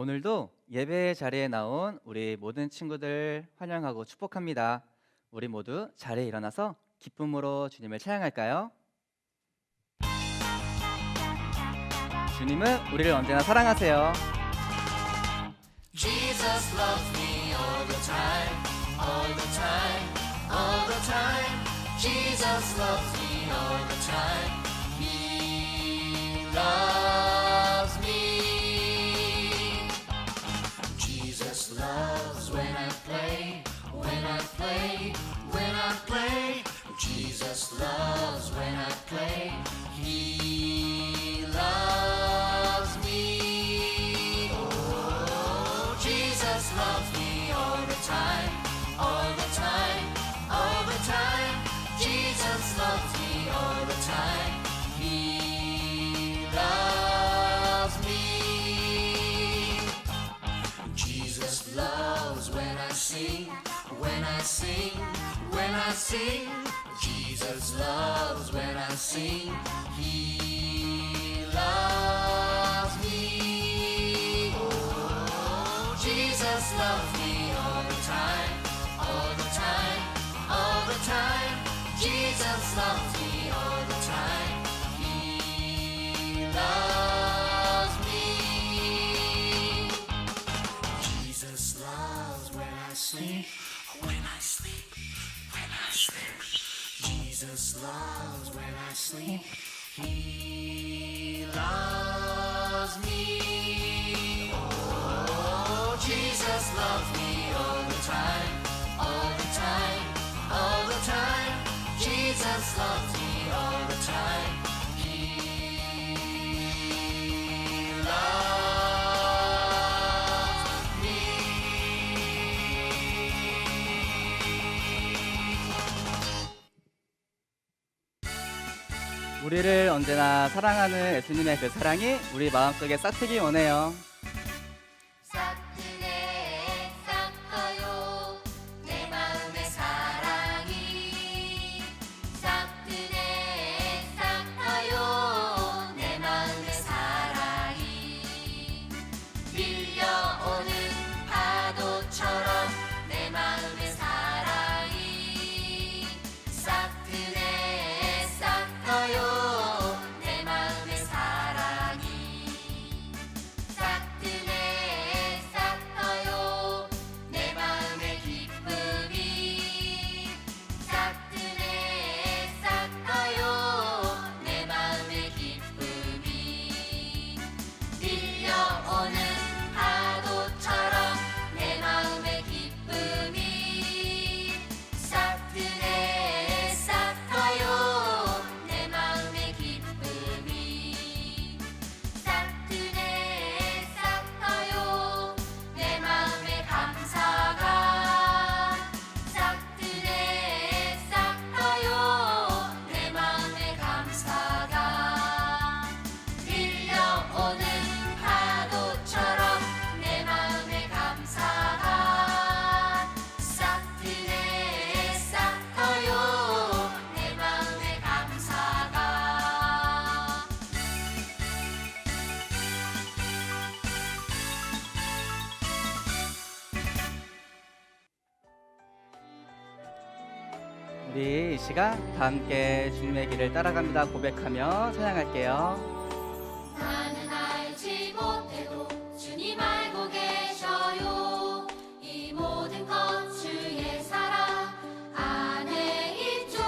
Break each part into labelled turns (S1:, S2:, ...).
S1: 오늘도 예배 자리에 나온 우리 모든 친구들 환영하고 축복합니다. 우리 모두 자리에 일어나서 기쁨으로 주님을 찬양할까요? 주님은 우리를 언제나 사랑하세요.
S2: Jesus loves me all the time, all the time, all the time. Jesus loves me all the time. He loves me. Jesus loves when I play, when I play, when I play. Jesus loves when I play. He loves me. Oh, Jesus loves me all the time, all the time, all the time. Jesus loves me all the time. He loves me. Jesus loves when I sing, when I sing, when I sing. Jesus loves when I sing. He loves me. Oh, Jesus loves me all the time, all the time, all the time. Jesus loves me all the time. He loves me. Jesus loves when I sleep, when I sleep, when I sleep. Jesus loves when I sleep. He loves me. Oh, Jesus loves me all the time, all the time, all the time. Jesus loves me all the time. He loves me.
S1: 우리를 언제나 사랑하는 예수님의 그 사랑이 우리 마음속에 싹 트기 원해요.
S2: 싹트네 싹터요 내 마음의 사랑이 싹트네 싹터요 내 마음의 사랑이 밀려오는 파도처럼 내 마음의 사랑이 싹트네 싹터요 내 마음의 사랑이 싹트네 싹터요 내 마음의 기쁨이 싹트네 싹터요 내 마음의 기쁨이 밀려오는 파도처럼 내 마음의 기쁨이 싹트네 싹터요 내 마음의 기쁨이 싹트네 싹터요 내 마음의 감사가 싹트네 싹터요 내 마음의 감사가 밀려오는 파도처럼 내 마음의 감사가 싹트네 싹터요 내 마음의 감사가
S1: 우리 이 시간 다 함께 주님의 길을 따라갑니다 고백하며 찬양할게요.
S2: 나는 알지 못해도 주님 알고 계셔요. 이 모든 것 주의 사랑 안에 있죠.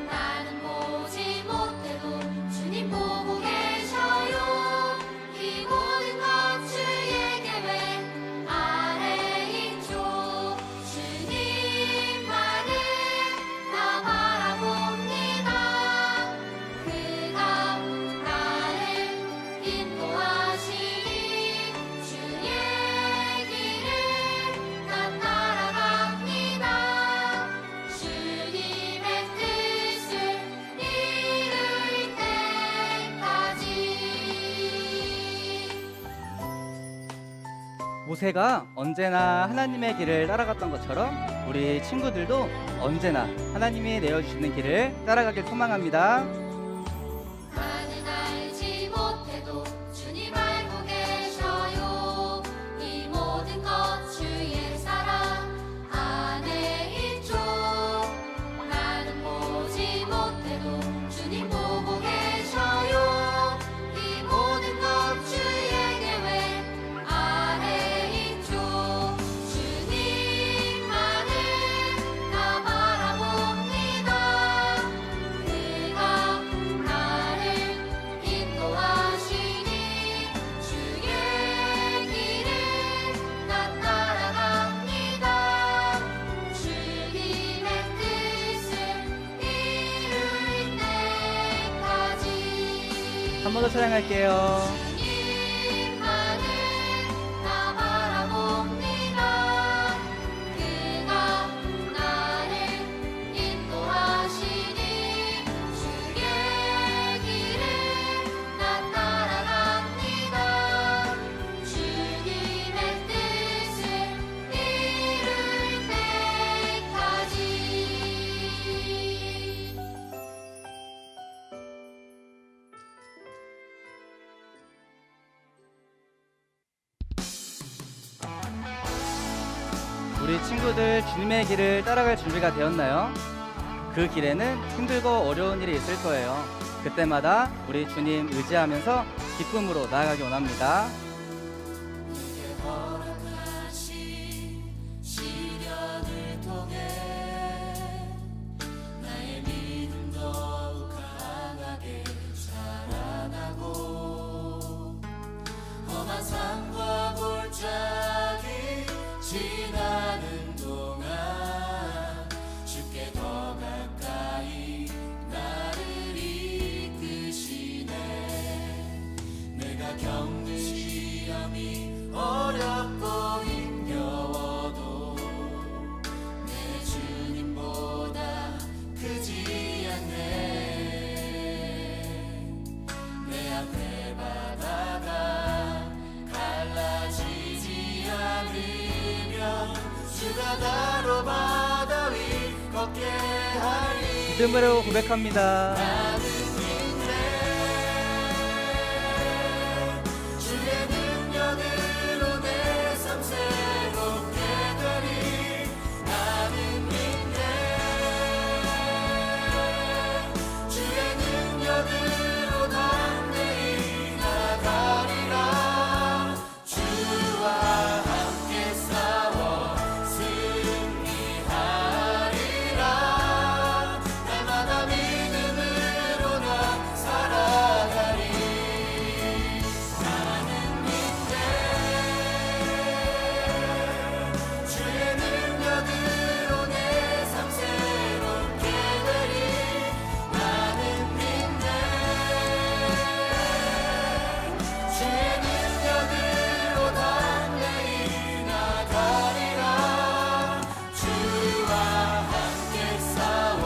S2: 나는 보지 못해도 주님 보고 계셔요. 이 모든 것 주의 계획 안에 있죠. 주님만을 나 바라봅니다. 그가 나를 인도하시니 주의 길을 나 따라갑니다. 주님의 뜻을 이룰 때까지.
S1: 모세가 언제나 하나님의 길을 따라갔던 것처럼 우리 친구들도 언제나 하나님이 내어주시는 길을 따라가길 소망합니다.
S2: 나는 알지 못해도 주님 알고 계셔요.
S1: 번 더 찬양할게요.
S2: 주님 하늘 나 바라봅니다. 그가 나를 인도하시니 주의 길을 나 따라갑니다. 주님의 뜻을 이룰 때까지.
S1: 우리 친구들 주님의 길을 따라갈 준비가 되었나요? 그 길에는 힘들고 어려운 일이 있을 거예요. 그때마다 우리 주님 의지하면서 기쁨으로 나아가기 원합니다.
S3: 시련을 통해 나의 믿음 더욱 강하게 자라나고 험한 산과 골짜기 지나는 동안 주께 더 가까이 나를 이끄시네. 내가 겪는 시험이 어렵고 힘겨워도 내 주님보다 크지 않네. 내 앞에 바다가 갈라지지 않으면 주가 나로 바다 위 걷게 하리.
S1: 믿음으로 고백합니다.
S3: 나는 믿네. 주의 능력으로 내 삶 새롭게 되리. 나는 믿네. 주의 능력으로 담대히 나가리라. 주와 함께 싸워 승리하리라. 날마다 믿음으로 나 살아가리. 나는 믿네. 주의 능력으로 내 삶 새롭게 되리. 나는 믿네. 주의 능력으로 담대히 나가리라. 주와 함께 싸워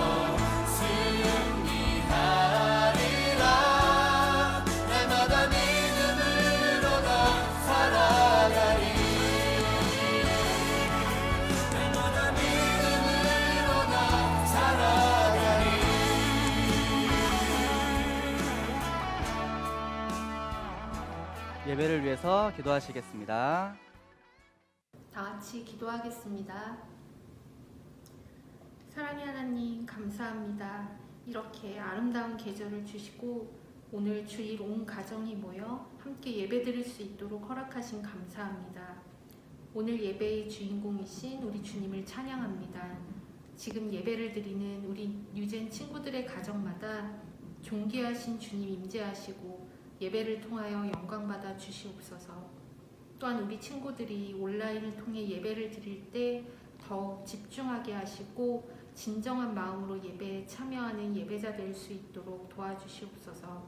S3: 승리하리라. 날마다 믿음으로 나 살아가리. 날마다 믿음으로 나 살아가리.
S1: 예배를 위해서 기도하시겠습니다.
S4: 다 같이 기도하겠습니다. 사랑의 하나님, 감사합니다. 이렇게 아름다운 계절을 주시고 오늘 주일 온 가정이 모여 함께 예배드릴 수 있도록 허락하신 감사합니다. 오늘 예배의 주인공이신 우리 주님을 찬양합니다. 지금 예배를 드리는 우리 뉴젠 친구들의 가정마다 존귀하신 주님 임재하시고 예배를 통하여 영광받아 주시옵소서. 또한 우리 친구들이 온라인을 통해 예배를 드릴 때 더 집중하게 하시고 진정한 마음으로 예배에 참여하는 예배자 될 수 있도록 도와주시옵소서.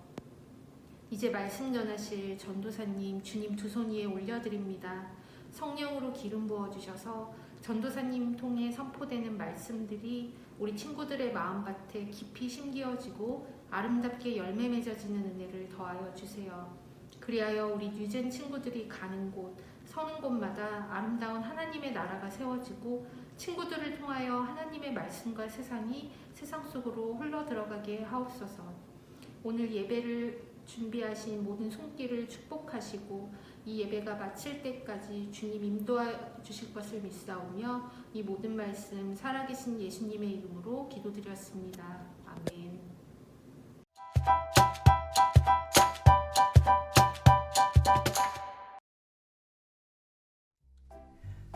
S4: 이제 말씀 전하실 전도사님 주님 두 손 위에 올려드립니다. 성령으로 기름 부어주셔서 전도사님 통해 선포되는 말씀들이 우리 친구들의 마음밭에 깊이 심기어지고 아름답게 열매 맺어지는 은혜를 더하여 주세요. 그리하여 우리 뉴젠 친구들이 가는 곳, 서는 곳마다 아름다운 하나님의 나라가 세워지고 친구들을 통하여 하나님의 말씀과 세상이 세상 속으로 흘러들어가게 하옵소서. 오늘 예배를 준비하신 모든 손길을 축복하시고 이 예배가 마칠 때까지 주님 인도해 주실 것을 믿사오며 이 모든 말씀 살아계신 예수님의 이름으로 기도드렸습니다. 아멘.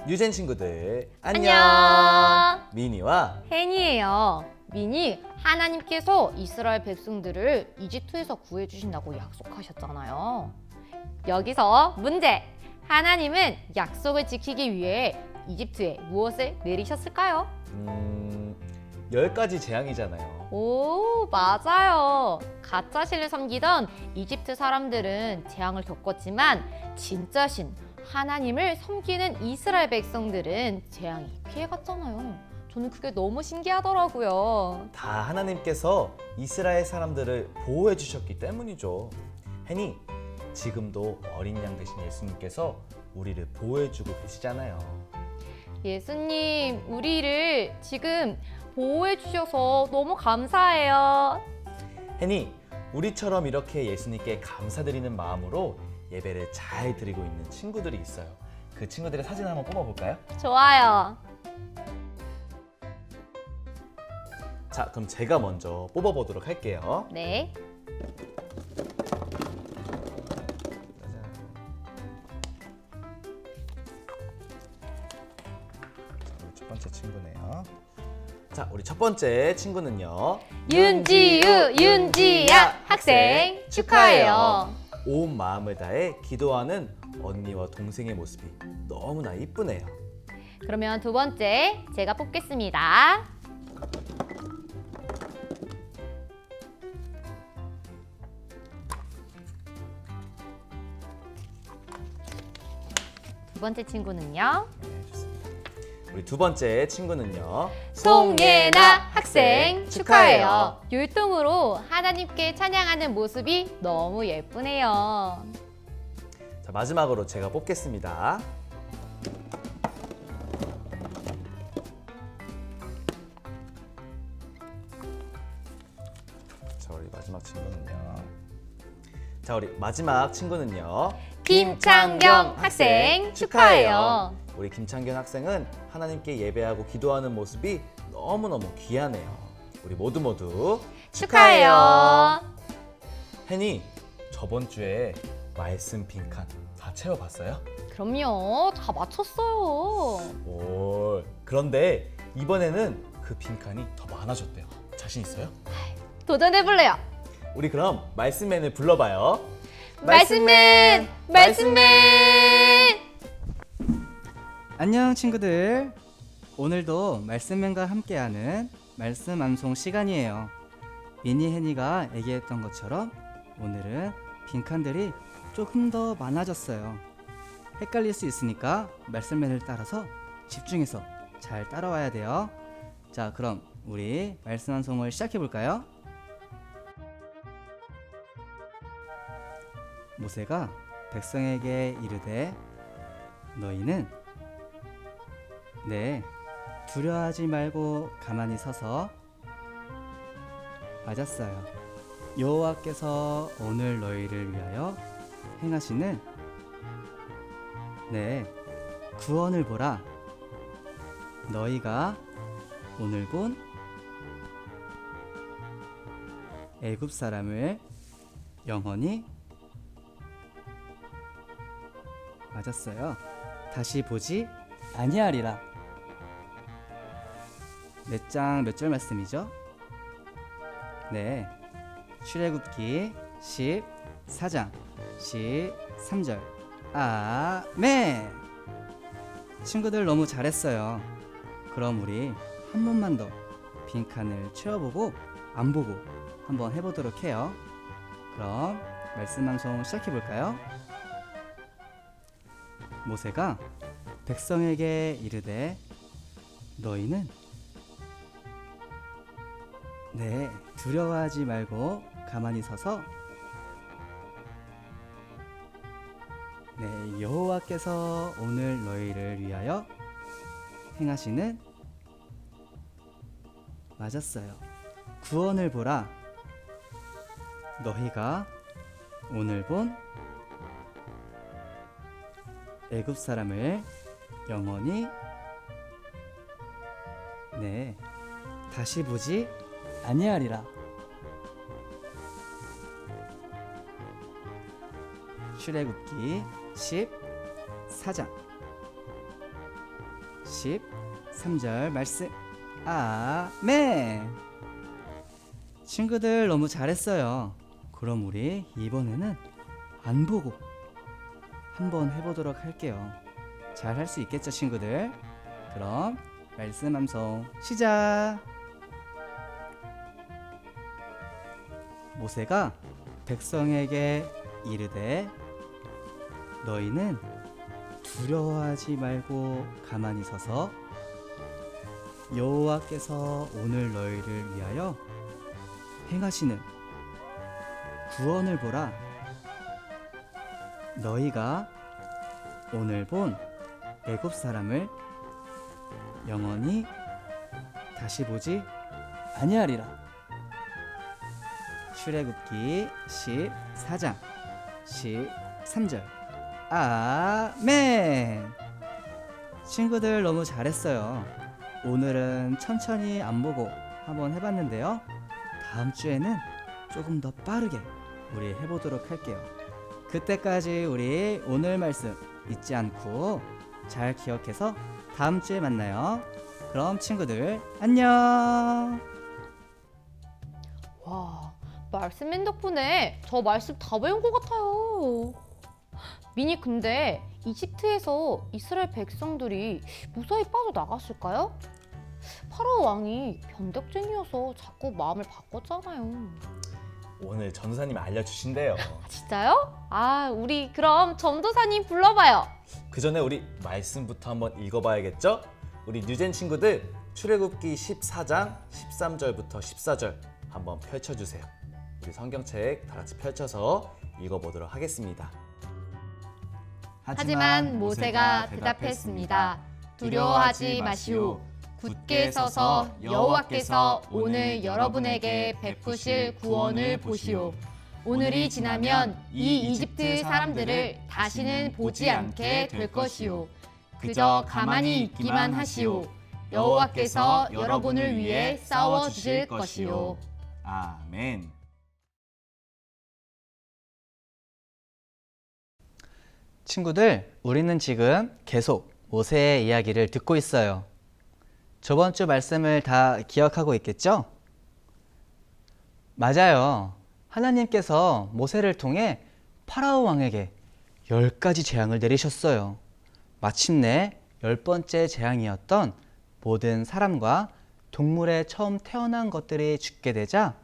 S5: 뉴젠 친구들 안녕. 미니와
S6: 헨이에요. 민이 하나님께서 이스라엘 백성들을 이집트에서 구해주신다고 약속하셨잖아요. 여기서 문제! 하나님은 약속을 지키기 위해 이집트에 무엇을 내리셨을까요?
S5: 10가지 재앙이잖아요.
S6: 오, 맞아요. 가짜 신을 섬기던 이집트 사람들은 재앙을 겪었지만 진짜 신 하나님을 섬기는 이스라엘 백성들은 재앙이 피해갔잖아요. 저는 그게 너무 신기하더라고요.
S5: 다 하나님께서 이스라엘 사람들을 보호해 주셨기 때문이죠. 혜니, 지금도 어린 양 대신 예수님께서 우리를 보호해 주고 계시잖아요.
S6: 예수님, 우리를 지금 보호해 주셔서 너무 감사해요.
S5: 혜니, 우리처럼 이렇게 예수님께 감사드리는 마음으로 예배를 잘 드리고 있는 친구들이 있어요. 그 친구들의 사진 한번 뽑아볼까요?
S6: 좋아요.
S5: 자, 그럼 제가 먼저 뽑아보도록 할게요.
S6: 네.
S5: 우리 첫 번째 친구네요. 자, 우리 첫 번째 친구는요.
S6: 윤지유, 윤지야 학생 축하해요.
S5: 온 마음을 다해 기도하는 언니와 동생의 모습이 너무나 이쁘네요.
S6: 그러면 두 번째 제가 뽑겠습니다. 두 번째 친구는요.
S5: 네, 좋습니다. 우리 두 번째 친구는요.
S6: 송예나 학생 축하해요. 율동으로 하나님께 찬양하는 모습이 너무 예쁘네요.
S5: 자, 마지막으로 제가 뽑겠습니다. 자, 우리 마지막 친구는요. 자, 우리 마지막 친구는요.
S6: 김창경 학생 축하해요.
S5: 우리 김창경 학생은 하나님께 예배하고 기도하는 모습이 너무너무 귀하네요. 우리 모두
S6: 축하해요.
S5: 혜니, 저번 주에 말씀 빈칸 다 채워봤어요?
S6: 그럼요. 다 맞췄어요.
S5: 오, 그런데 이번에는 그 빈칸이 더 많아졌대요. 자신 있어요?
S6: 도전해볼래요.
S5: 우리 그럼 말씀맨을 불러봐요.
S6: 말씀맨! 말씀맨!
S1: 안녕 친구들. 오늘도 말씀맨과 함께하는 말씀 암송 시간이에요. 미니 혜니가 얘기했던 것처럼 오늘은 빈칸들이 조금 더 많아졌어요. 헷갈릴 수 있으니까 말씀맨을 따라서 집중해서 잘 따라와야 돼요. 자, 그럼 우리 말씀 암송을 시작해 볼까요? 모세가 백성에게 이르되 너희는 두려워하지 말고 가만히 서서 맞았어요. 여호와께서 오늘 너희를 위하여 행하시는 구원을 보라. 너희가 오늘 본 애굽 사람을 영원히 맞았어요. 다시 보지 아니하리라. 몇 장 몇 절 말씀이죠? 출애굽기 14장 13절. 아멘. 친구들 너무 잘했어요. 그럼 우리 한 번만 더 빈칸을 채워보고 안 보고 한번 해보도록 해요. 그럼 말씀 방송 시작해 볼까요? 모세가 백성에게 이르되 너희는 두려워하지 말고 가만히 서서 여호와께서 오늘 너희를 위하여 행하시는 맞았어요. 구원을 보라. 너희가 오늘 본 애굽 사람을 영원히 다시 보지 아니하리라. 출애굽기 14장 13절 말씀. 아멘. 친구들 너무 잘했어요. 그럼 우리 이번에는 안 보고 한번 해보도록 할게요. 잘 할 수 있겠죠 친구들? 그럼 말씀 암송 시작. 모세가 백성에게 이르되 너희는 두려워하지 말고 가만히 서서 여호와께서 오늘 너희를 위하여 행하시는 구원을 보라. 너희가 오늘 본 애굽 사람을 영원히 다시 보지 아니하리라. 출애굽기 14장 13절. 아멘. 친구들 너무 잘했어요. 오늘은 천천히 안 보고 한번 해봤는데요. 다음 주에는 조금 더 빠르게 우리 해보도록 할게요. 그때까지 우리 오늘 말씀 잊지 않고 잘 기억해서 다음 주에 만나요. 그럼 친구들 안녕.
S6: 와, 말씀맨 덕분에 저 말씀 다 배운 것 같아요. 미니, 근데 이집트에서 이스라엘 백성들이 무사히 빠져나갔을까요? 파라오 왕이 변덕쟁이여서 자꾸 마음을 바꿨잖아요.
S5: 오늘 전도사님이 알려주신대요.
S6: 진짜요? 아, 우리 그럼 전도사님 불러봐요.
S5: 그 전에 우리 말씀부터 한번 읽어봐야겠죠? 우리 뉴젠 친구들 출애굽기 14장 13절부터 14절 한번 펼쳐주세요. 우리 성경책 다 같이 펼쳐서 읽어보도록 하겠습니다.
S6: 하지만 모세가 대답했습니다. 두려워하지 마시오. 굳게 서서 여호와께서 오늘 여러분에게 베푸실 구원을 보시오. 오늘이 지나면 이 이집트 사람들을 다시는 보지 않게 될 것이오. 그저 가만히 있기만 하시오. 여호와께서 여러분을 위해 싸워 주실 것이오.
S5: 아멘.
S1: 친구들, 우리는 지금 계속 모세의 이야기를 듣고 있어요. 저번 주 말씀을 다 기억하고 있겠죠? 맞아요. 하나님께서 모세를 통해 파라오 왕에게 10가지 재앙을 내리셨어요. 마침내 10번째 재앙이었던 모든 사람과 동물에 처음 태어난 것들이 죽게 되자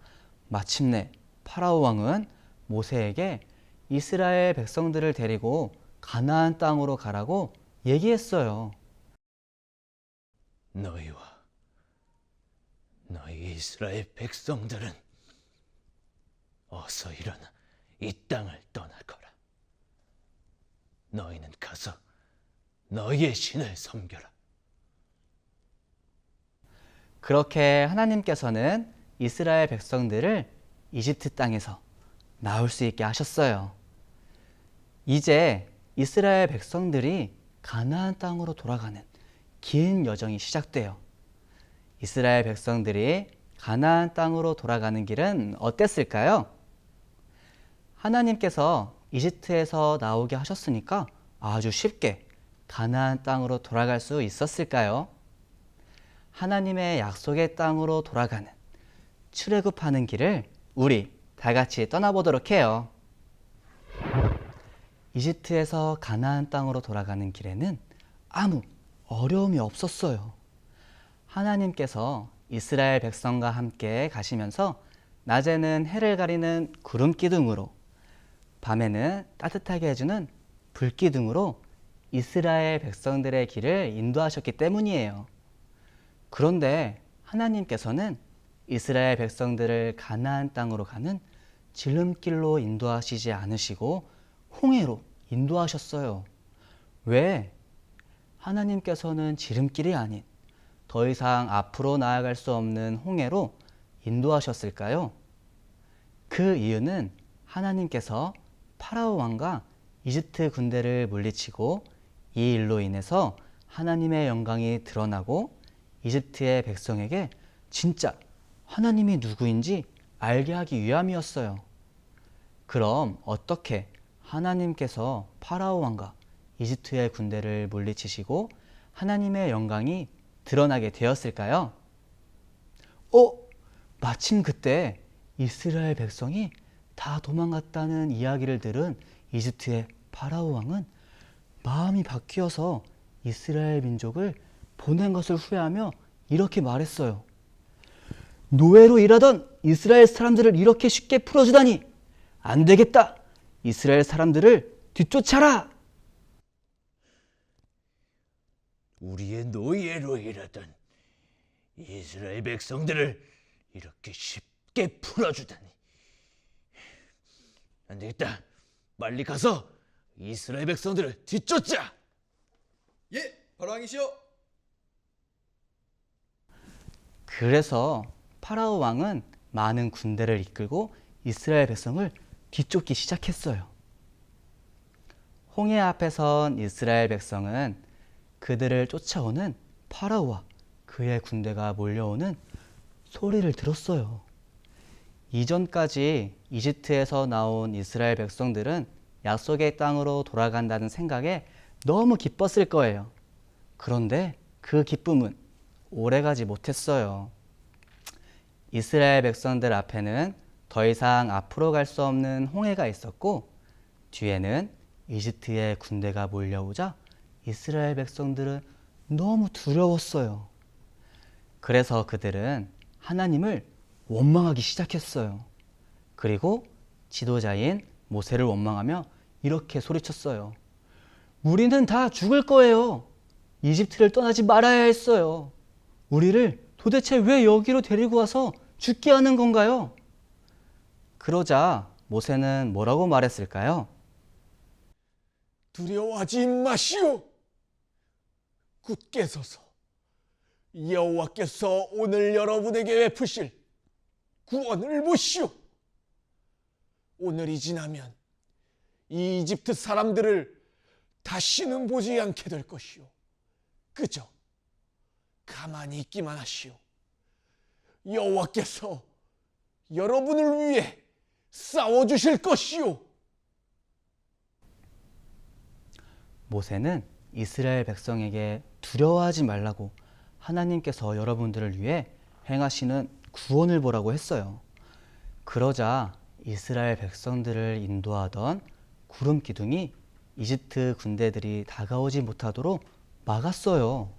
S1: 마침내 파라오 왕은 모세에게 이스라엘 백성들을 데리고 가나안 땅으로 가라고 얘기했어요.
S3: 너희와 너희 이스라엘 백성들은 어서 일어나 이 땅을 떠나거라. 너희는 가서 너희의 신을 섬겨라.
S1: 그렇게 하나님께서는 이스라엘 백성들을 이집트 땅에서 나올 수 있게 하셨어요. 이제 이스라엘 백성들이 가나안 땅으로 돌아가는 긴 여정이 시작돼요. 이스라엘 백성들이 가나안 땅으로 돌아가는 길은 어땠을까요? 하나님께서 이집트에서 나오게 하셨으니까 아주 쉽게 가나안 땅으로 돌아갈 수 있었을까요? 하나님의 약속의 땅으로 돌아가는 출애굽하는 길을 우리 다 같이 떠나보도록 해요. 이집트에서 가나안 땅으로 돌아가는 길에는 아무 어려움이 없었어요. 하나님께서 이스라엘 백성과 함께 가시면서 낮에는 해를 가리는 구름 기둥으로, 밤에는 따뜻하게 해주는 불 기둥으로 이스라엘 백성들의 길을 인도하셨기 때문이에요. 그런데 하나님께서는 이스라엘 백성들을 가나안 땅으로 가는 지름길로 인도하시지 않으시고 홍해로 인도하셨어요. 왜? 하나님께서는 지름길이 아닌 더 이상 앞으로 나아갈 수 없는 홍해로 인도하셨을까요? 그 이유는 하나님께서 파라오 왕과 이집트 군대를 물리치고 이 일로 인해서 하나님의 영광이 드러나고 이집트의 백성에게 진짜 하나님이 누구인지 알게 하기 위함이었어요. 그럼 어떻게 하나님께서 파라오 왕과 이집트의 군대를 물리치시고 하나님의 영광이 드러나게 되었을까요? 마침 그때 이스라엘 백성이 다 도망갔다는 이야기를 들은 이집트의 파라오 왕은 마음이 바뀌어서 이스라엘 민족을 보낸 것을 후회하며 이렇게 말했어요.
S7: 노예로 일하던 이스라엘 사람들을 이렇게 쉽게 풀어주다니 안 되겠다. 이스라엘 사람들을 뒤쫓아라.
S3: 우리의 노예로 일하던 이스라엘 백성들을 이렇게 쉽게 풀어주다니. 안 되겠다. 빨리 가서 이스라엘 백성들을 뒤쫓자.
S8: 예, 바로 왕이시오.
S1: 그래서 파라오 왕은 많은 군대를 이끌고 이스라엘 백성을 뒤쫓기 시작했어요. 홍해 앞에 선 이스라엘 백성은 그들을 쫓아오는 파라오와 그의 군대가 몰려오는 소리를 들었어요. 이전까지 이집트에서 나온 이스라엘 백성들은 약속의 땅으로 돌아간다는 생각에 너무 기뻤을 거예요. 그런데 그 기쁨은 오래가지 못했어요. 이스라엘 백성들 앞에는 더 이상 앞으로 갈 수 없는 홍해가 있었고, 뒤에는 이집트의 군대가 몰려오자 이스라엘 백성들은 너무 두려웠어요. 그래서 그들은 하나님을 원망하기 시작했어요. 그리고 지도자인 모세를 원망하며 이렇게 소리쳤어요. 우리는 다 죽을 거예요. 이집트를 떠나지 말아야 했어요. 우리를 도대체 왜 여기로 데리고 와서 죽게 하는 건가요? 그러자 모세는 뭐라고 말했을까요?
S3: 두려워하지 마시오. 굳게 서서 여호와께서 오늘 여러분에게 베푸실 구원을 보시오. 오늘이 지나면 이 이집트 사람들을 다시는 보지 않게 될 것이오. 그저 가만히 있기만 하시오. 여호와께서 여러분을 위해 싸워주실 것이오.
S1: 모세는 이스라엘 백성에게 두려워하지 말라고 하나님께서 여러분들을 위해 행하시는 구원을 보라고 했어요. 그러자 이스라엘 백성들을 인도하던 구름 기둥이 이집트 군대들이 다가오지 못하도록 막았어요.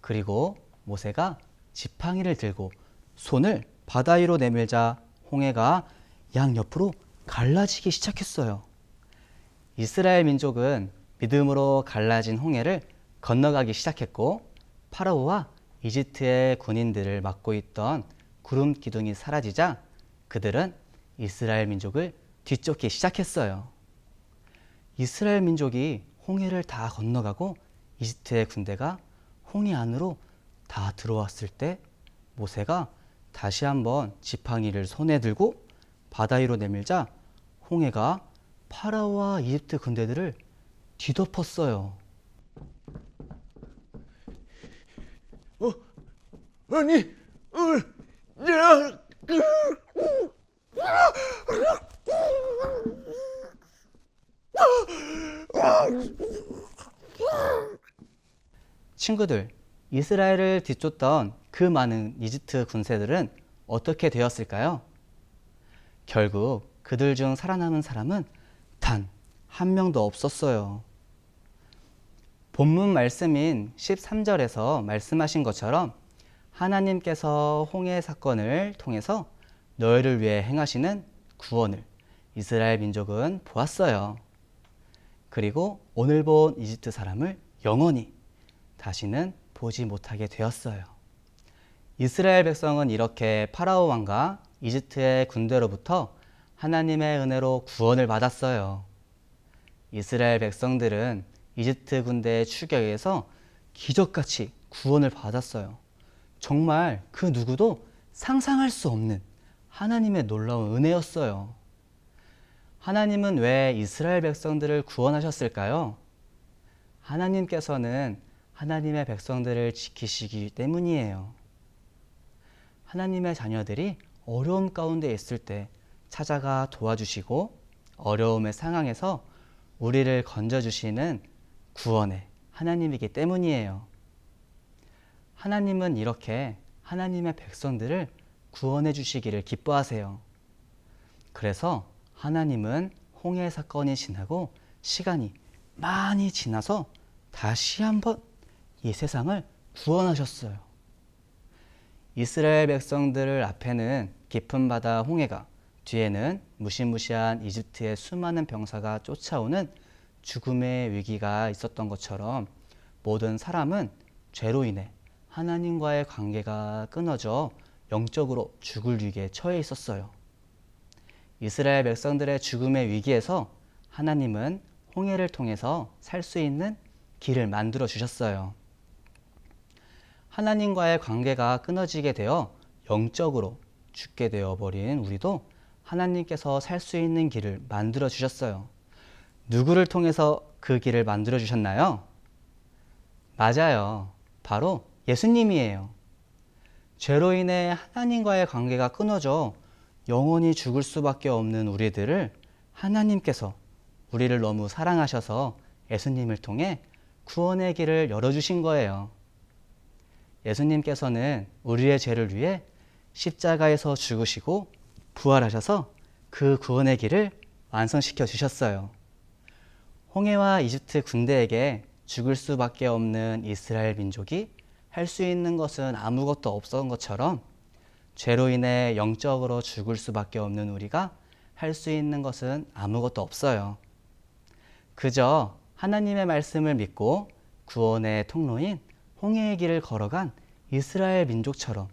S1: 그리고 모세가 지팡이를 들고 손을 바다 위로 내밀자 홍해가 양옆으로 갈라지기 시작했어요. 이스라엘 민족은 믿음으로 갈라진 홍해를 건너가기 시작했고, 파라오와 이집트의 군인들을 막고 있던 구름 기둥이 사라지자 그들은 이스라엘 민족을 뒤쫓기 시작했어요. 이스라엘 민족이 홍해를 다 건너가고 이집트의 군대가 홍해 안으로 다 들어왔을 때 모세가 다시 한번 지팡이를 손에 들고 바다 위로 내밀자 홍해가 파라오와 이집트 군대들을 뒤덮었어요.
S3: 아니,
S1: 친구들, 이스라엘을 뒤쫓던 그 많은 이집트 군세들은 어떻게 되었을까요? 결국 그들 중 살아남은 사람은 단 한 명도 없었어요. 본문 말씀인 13절에서 말씀하신 것처럼 하나님께서 홍해 사건을 통해서 너희를 위해 행하시는 구원을 이스라엘 민족은 보았어요. 그리고 오늘 본 이집트 사람을 영원히 다시는 보지 못하게 되었어요. 이스라엘 백성은 이렇게 파라오 왕과 이집트의 군대로부터 하나님의 은혜로 구원을 받았어요. 이스라엘 백성들은 이집트 군대의 추격에서 기적같이 구원을 받았어요. 정말 그 누구도 상상할 수 없는 하나님의 놀라운 은혜였어요. 하나님은 왜 이스라엘 백성들을 구원하셨을까요? 하나님께서는 하나님의 백성들을 지키시기 때문이에요. 하나님의 자녀들이 어려움 가운데 있을 때 찾아가 도와주시고 어려움의 상황에서 우리를 건져주시는 구원의 하나님이기 때문이에요. 하나님은 이렇게 하나님의 백성들을 구원해 주시기를 기뻐하세요. 그래서 하나님은 홍해 사건이 지나고 시간이 많이 지나서 다시 한번 이 세상을 구원하셨어요.
S7: 이스라엘 백성들 앞에는 깊은 바다 홍해가, 뒤에는 무시무시한 이집트의 수많은 병사가 쫓아오는 죽음의 위기가 있었던 것처럼 모든 사람은 죄로 인해 하나님과의 관계가 끊어져 영적으로 죽을 위기에 처해 있었어요. 이스라엘 백성들의 죽음의 위기에서 하나님은 홍해를 통해서 살 수 있는 길을 만들어 주셨어요. 하나님과의 관계가 끊어지게 되어 영적으로 죽게 되어버린 우리도 하나님께서 살 수 있는 길을 만들어 주셨어요. 누구를 통해서 그 길을 만들어 주셨나요? 맞아요. 바로 예수님이에요. 죄로 인해 하나님과의 관계가 끊어져 영원히 죽을 수밖에 없는 우리들을 하나님께서 우리를 너무 사랑하셔서 예수님을 통해 구원의 길을 열어주신 거예요. 예수님께서는 우리의 죄를 위해 십자가에서 죽으시고 부활하셔서 그 구원의 길을 완성시켜 주셨어요. 홍해와 이집트 군대에게 죽을 수밖에 없는 이스라엘 민족이 할 수 있는 것은 아무것도 없었던 것처럼 죄로 인해 영적으로 죽을 수밖에 없는 우리가 할 수 있는 것은 아무것도 없어요. 그저 하나님의 말씀을 믿고 구원의 통로인 홍해의 길을 걸어간 이스라엘 민족처럼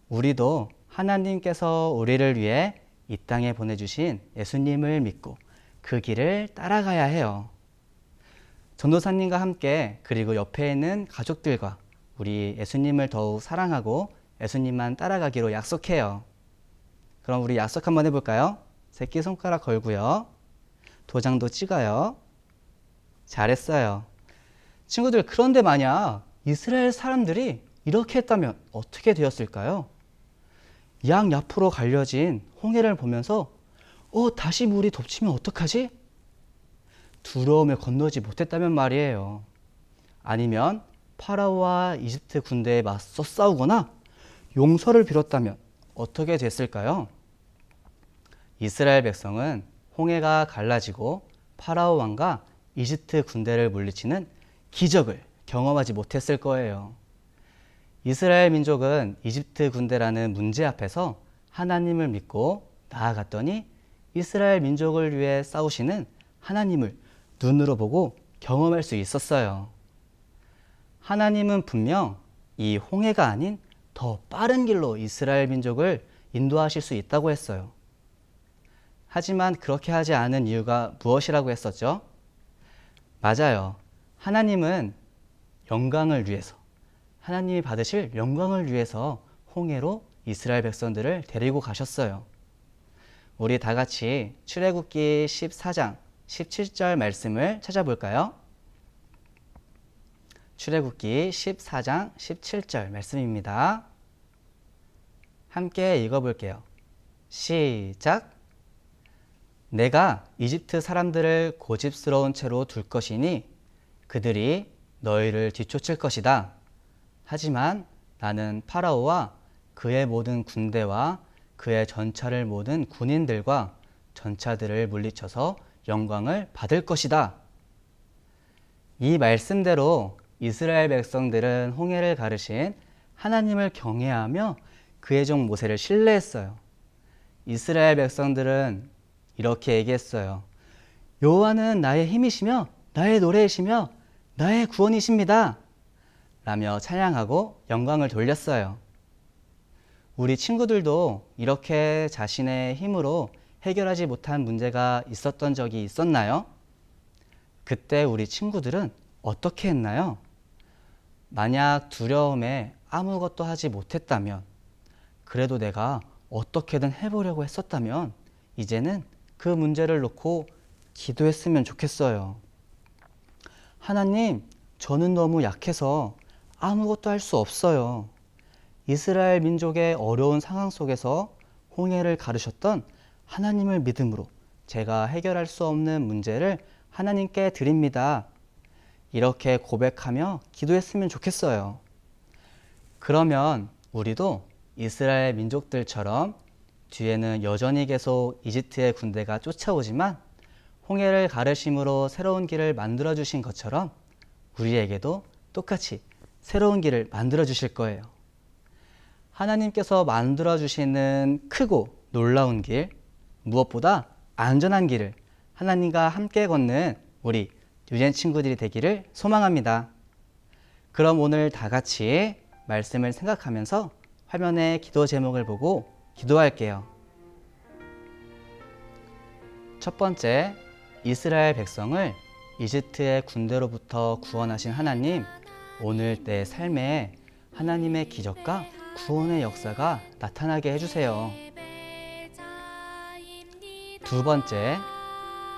S7: 우리도 하나님께서 우리를 위해 이 땅에 보내주신 예수님을 믿고 그 길을 따라가야 해요. 전도사님과 함께 그리고 옆에 있는 가족들과 우리 예수님을 더욱 사랑하고 예수님만 따라가기로 약속해요. 그럼 우리 약속 한번 해볼까요? 새끼손가락 걸고요. 도장도 찍어요. 잘했어요. 친구들, 그런데 만약 이스라엘 사람들이 이렇게 했다면 어떻게 되었을까요? 양 옆으로 갈려진 홍해를 보면서 다시 물이 덮치면 어떡하지? 두려움에 건너지 못했다면 말이에요. 아니면 파라오와 이집트 군대에 맞서 싸우거나 용서를 빌었다면 어떻게 됐을까요? 이스라엘 백성은 홍해가 갈라지고 파라오 왕과 이집트 군대를 물리치는 기적을 경험하지 못했을 거예요. 이스라엘 민족은 이집트 군대라는 문제 앞에서 하나님을 믿고 나아갔더니 이스라엘 민족을 위해 싸우시는 하나님을 눈으로 보고 경험할 수 있었어요. 하나님은 분명 이 홍해가 아닌 더 빠른 길로 이스라엘 민족을 인도하실 수 있다고 했어요. 하지만 그렇게 하지 않은 이유가 무엇이라고 했었죠? 맞아요. 하나님은 영광을 위해서, 하나님이 받으실 영광을 위해서 홍해로 이스라엘 백성들을 데리고 가셨어요. 우리 다 같이 출애굽기 14장 17절 말씀을 찾아볼까요? 출애굽기 14장 17절 말씀입니다. 함께 읽어볼게요. 시작! 내가 이집트 사람들을 고집스러운 채로 둘 것이니 그들이 너희를 뒤쫓을 것이다. 하지만 나는 파라오와 그의 모든 군대와 그의 전차를 모든 군인들과 전차들을 물리쳐서 영광을 받을 것이다. 이 말씀대로 이스라엘 백성들은 홍해를 가르신 하나님을 경외하며 그의 종 모세를 신뢰했어요. 이스라엘 백성들은 이렇게 얘기했어요. 여호와는 나의 힘이시며 나의 노래이시며 나의 구원이십니다. 라며 찬양하고 영광을 돌렸어요. 우리 친구들도 이렇게 자신의 힘으로 해결하지 못한 문제가 있었던 적이 있었나요? 그때 우리 친구들은 어떻게 했나요? 만약 두려움에 아무것도 하지 못했다면, 그래도 내가 어떻게든 해보려고 했었다면 이제는 그 문제를 놓고 기도했으면 좋겠어요. 하나님, 저는 너무 약해서 아무것도 할 수 없어요. 이스라엘 민족의 어려운 상황 속에서 홍해를 가르셨던 하나님을 믿음으로 제가 해결할 수 없는 문제를 하나님께 드립니다. 이렇게 고백하며 기도했으면 좋겠어요. 그러면 우리도 이스라엘 민족들처럼 뒤에는 여전히 계속 이집트의 군대가 쫓아오지만 홍해를 가르심으로 새로운 길을 만들어 주신 것처럼 우리에게도 똑같이 새로운 길을 만들어 주실 거예요. 하나님께서 만들어 주시는 크고 놀라운 길, 무엇보다 안전한 길을 하나님과 함께 걷는 우리 유젠 친구들이 되기를 소망합니다. 그럼 오늘 다 같이 말씀을 생각하면서 화면에 기도 제목을 보고 기도할게요. 첫 번째, 이스라엘 백성을 이집트의 군대로부터 구원하신 하나님, 오늘 내 삶에 하나님의 기적과 구원의 역사가 나타나게 해주세요. 두 번째,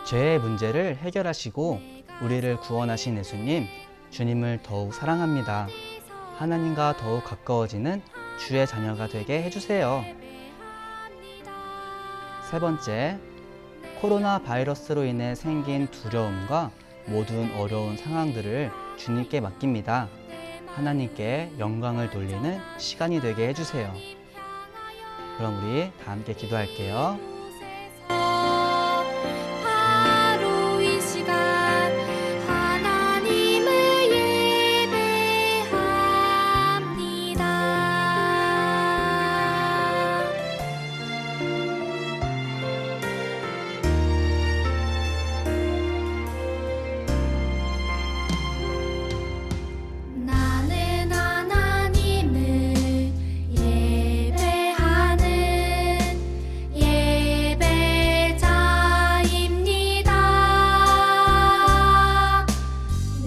S7: 죄의 문제를 해결하시고 우리를 구원하신 예수님, 주님을 더욱 사랑합니다. 하나님과 더욱 가까워지는 주의 자녀가 되게 해주세요. 세 번째, 코로나 바이러스로 인해 생긴 두려움과 모든 어려운 상황들을 주님께 맡깁니다. 하나님께 영광을 돌리는 시간이 되게 해주세요. 그럼 우리 다 함께 기도할게요.
S2: 바로 이 시간 하나님을 예배합니다. 나는 하나님을 예배하는 예배자입니다.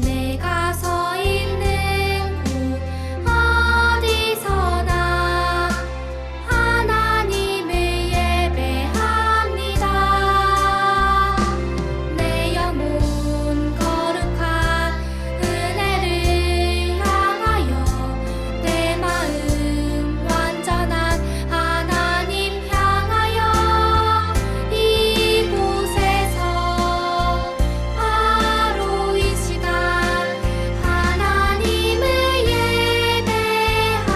S2: 내가 서 있는 곳 어디서나 하나님을 예배합니다. 내 영혼 거룩한 은혜를 향하여 내 마음 완전한 하나님 향하여 이곳에서 바로 이 시간 하나님을 예배합니다.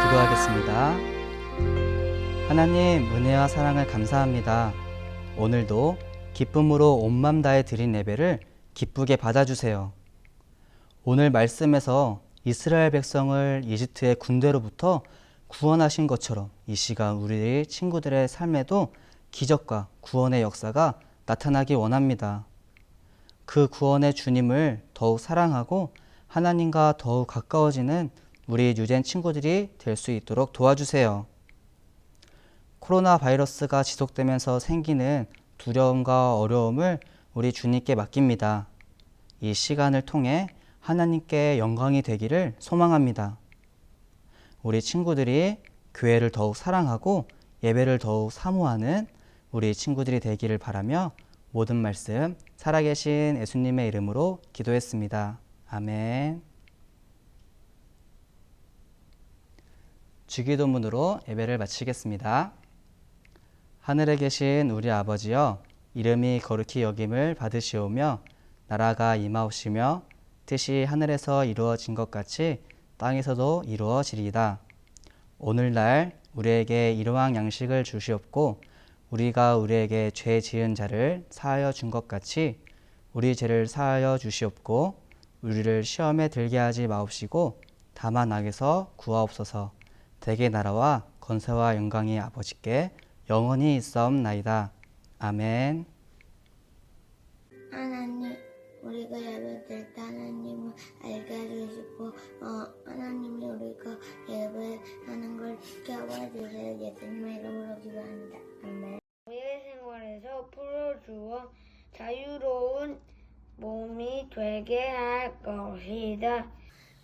S7: 기도하겠습니다. 하나님, 은혜와 사랑을 감사합니다. 오늘도 기쁨으로 온 맘 다해 드린 예배를 기쁘게 받아주세요. 오늘 말씀에서 이스라엘 백성을 이집트의 군대로부터 구원하신 것처럼 이 시간 우리 친구들의 삶에도 기적과 구원의 역사가 나타나기 원합니다. 그 구원의 주님을 더욱 사랑하고 하나님과 더욱 가까워지는 우리 유젠 친구들이 될 수 있도록 도와주세요. 코로나 바이러스가 지속되면서 생기는 두려움과 어려움을 우리 주님께 맡깁니다. 이 시간을 통해 하나님께 영광이 되기를 소망합니다. 우리 친구들이 교회를 더욱 사랑하고 예배를 더욱 사모하는 우리 친구들이 되기를 바라며 모든 말씀 살아계신 예수님의 이름으로 기도했습니다. 아멘. 주기도문으로 예배를 마치겠습니다. 하늘에 계신 우리 아버지여, 이름이 거룩히 여김을 받으시오며 나라가 임하옵시며 뜻이 하늘에서 이루어진 것 같이 땅에서도 이루어지리이다. 오늘날 우리에게 일용할 양식을 주시옵고 우리가 우리에게 죄 지은 자를 사하여 준 것 같이 우리 죄를 사하여 주시옵고 우리를 시험에 들게 하지 마옵시고 다만 악에서 구하옵소서. 대개 나라와 건세와 영광이 아버지께 영원히 있사옵나이다. 아멘.
S9: 하나님, 우리가 예배드릴 때 하나님을 알게 해주시고 하나님이 우리가 예배하는 걸 지켜봐 주세요. 예수님의 이름으로 기도합니다. 아멘.
S10: 우리의 생활에서 풀어주어 자유로운 몸이 되게 할 것이다.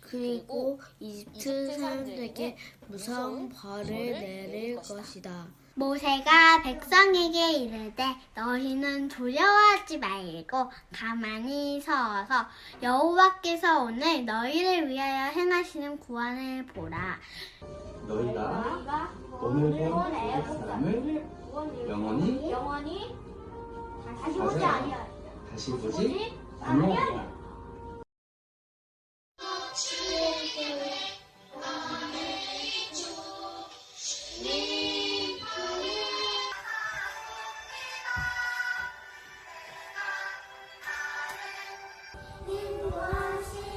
S9: 그리고 이집트 사람들에게 무서운 벌을 내릴 것이다.
S2: 모세가 백성에게 이르되 너희는 두려워하지 말고 가만히 서서 여호와께서 오늘 너희를 위하여 행하시는 구원을 보라.
S11: 너희가 오늘 본 애굽 사람을 영원히 다시 보지 아니하리라.
S2: 인도하시니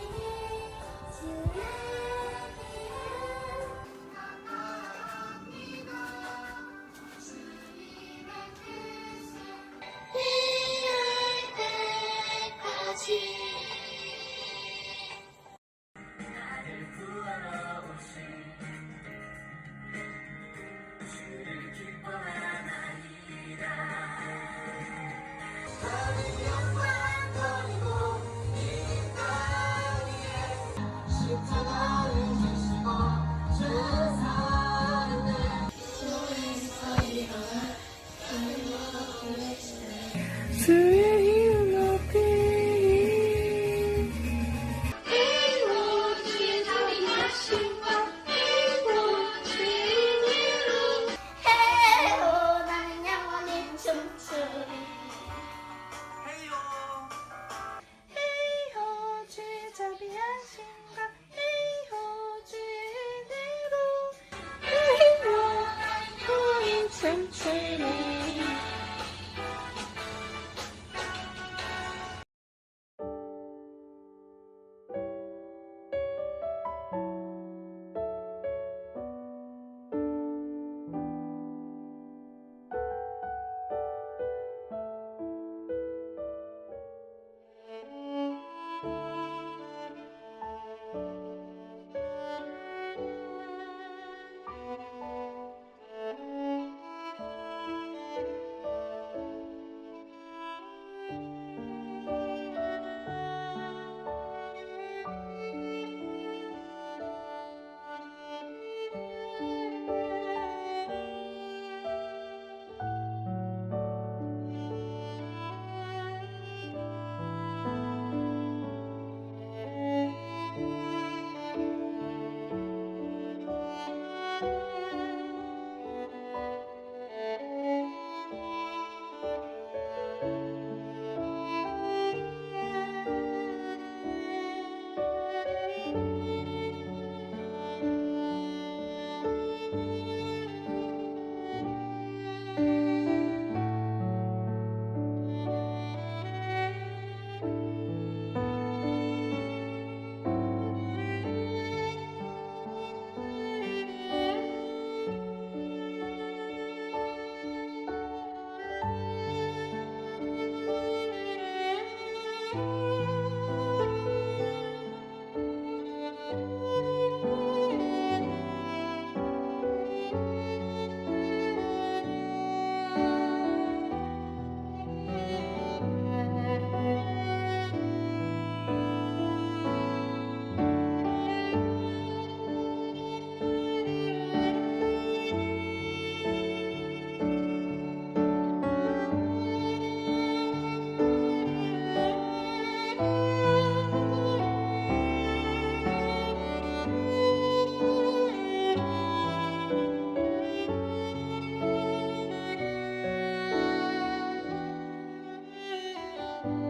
S2: 네.